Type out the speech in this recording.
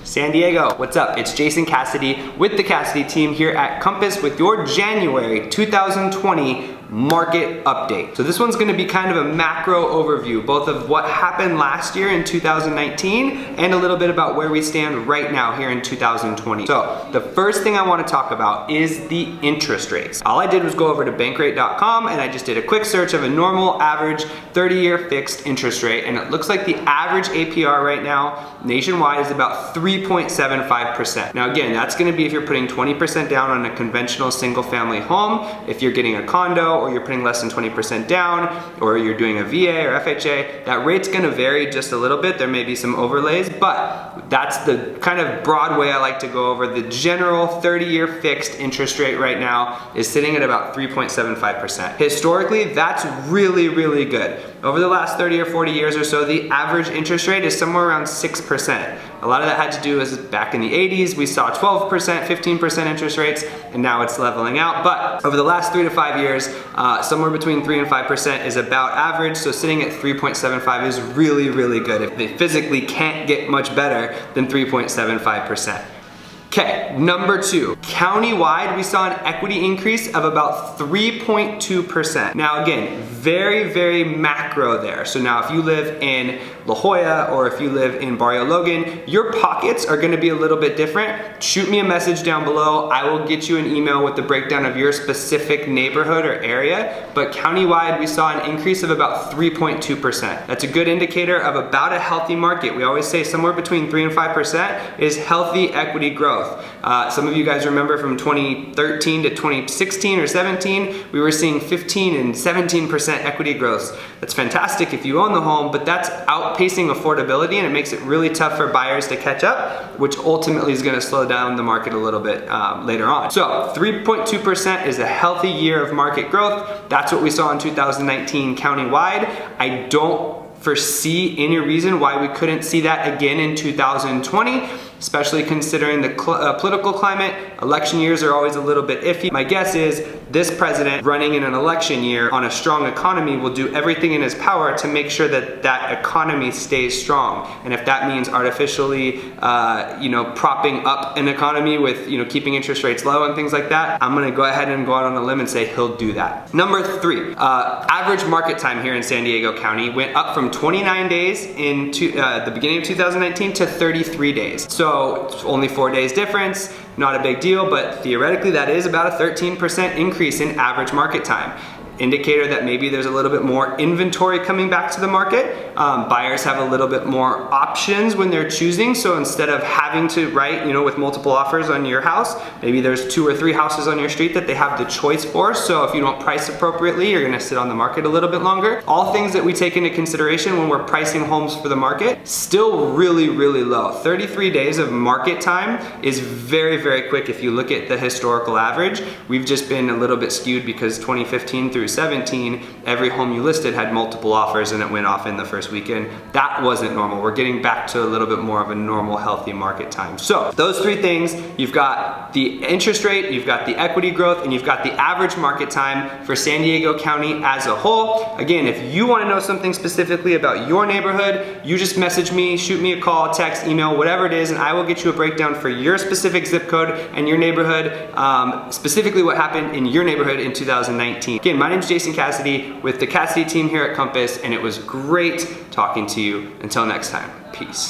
San Diego, what's up? It's Jason Cassity with the Cassity team here at Compass with your January 2020 market update. So this one's gonna be kind of a macro overview, both of what happened last year in 2019 and a little bit about where we stand right now here in 2020. So the first thing I wanna talk about is the interest rates. All I did was go over to bankrate.com and I just did a quick search of a normal average 30-year fixed interest rate, and it looks like the average APR right now nationwide is about 3.75%. Now again, that's gonna be if you're putting 20% down on a conventional single family home, if you're getting a condo, or you're putting less than 20% down, or you're doing a VA or FHA, that rate's gonna vary just a little bit. There may be some overlays, but that's the kind of broad way I like to go over. The general 30-year fixed interest rate right now is sitting at about 3.75%. Historically, that's really, really good. Over the last 30 or 40 years or so, the average interest rate is somewhere around 6%. A lot of that had to do is back in the 80s, we saw 12%, 15% interest rates, and now it's leveling out. But over the last 3 to 5 years, somewhere between 3 and 5% is about average. So sitting at 3.75 is really, really good. If they physically can't get much better than 3.75%. Okay, number 2, countywide, we saw an equity increase of about 3.2%. Now again, very, very macro there. So now if you live in La Jolla or if you live in Barrio Logan, your pockets are gonna be a little bit different. Shoot me a message down below. I will get you an email with the breakdown of your specific neighborhood or area. But countywide, we saw an increase of about 3.2%. That's a good indicator of about a healthy market. We always say somewhere between 3 and 5% is healthy equity growth. Some of you guys remember from 2013 to 2016 or 17, we were seeing 15 and 17% equity growth. That's fantastic if you own the home, but that's outpacing affordability and it makes it really tough for buyers to catch up, which ultimately is gonna slow down the market a little bit later on. So 3.2% is a healthy year of market growth. That's what we saw in 2019 countywide. I don't foresee any reason why we couldn't see that again in 2020, especially considering the political climate. Election years are always a little bit iffy. My guess is this president running in an election year on a strong economy will do everything in his power to make sure that that economy stays strong. And if that means artificially, propping up an economy with, keeping interest rates low and things like that, I'm gonna go ahead and go out on a limb and say he'll do that. Number 3, average market time here in San Diego County went up from 29 days in the beginning of 2019 to 33 days. So it's only 4 days difference, not a big deal, but theoretically that is about a 13% increase in average market time. Indicator that maybe there's a little bit more inventory coming back to the market. Buyers have a little bit more options when they're choosing. So instead of having to write, with multiple offers on your house, maybe there's 2 or 3 houses on your street that they have the choice for. So if you don't price appropriately, you're gonna sit on the market a little bit longer. All things that we take into consideration when we're pricing homes for the market, still really, really low. 33 days of market time is very, very quick if you look at the historical average. We've just been a little bit skewed because 2015 through 17, every home you listed had multiple offers and it went off in the first weekend. That wasn't normal. We're getting back to a little bit more of a normal, healthy market time. So those 3 things, you've got the interest rate, you've got the equity growth, and you've got the average market time for San Diego County as a whole. Again, if you want to know something specifically about your neighborhood, you just message me, shoot me a call, text, email, whatever it is, and I will get you a breakdown for your specific zip code and your neighborhood, specifically what happened in your neighborhood in 2019. Again, my name's Jason Cassity with the Cassity team here at Compass, and it was great talking to you. Until next time, peace.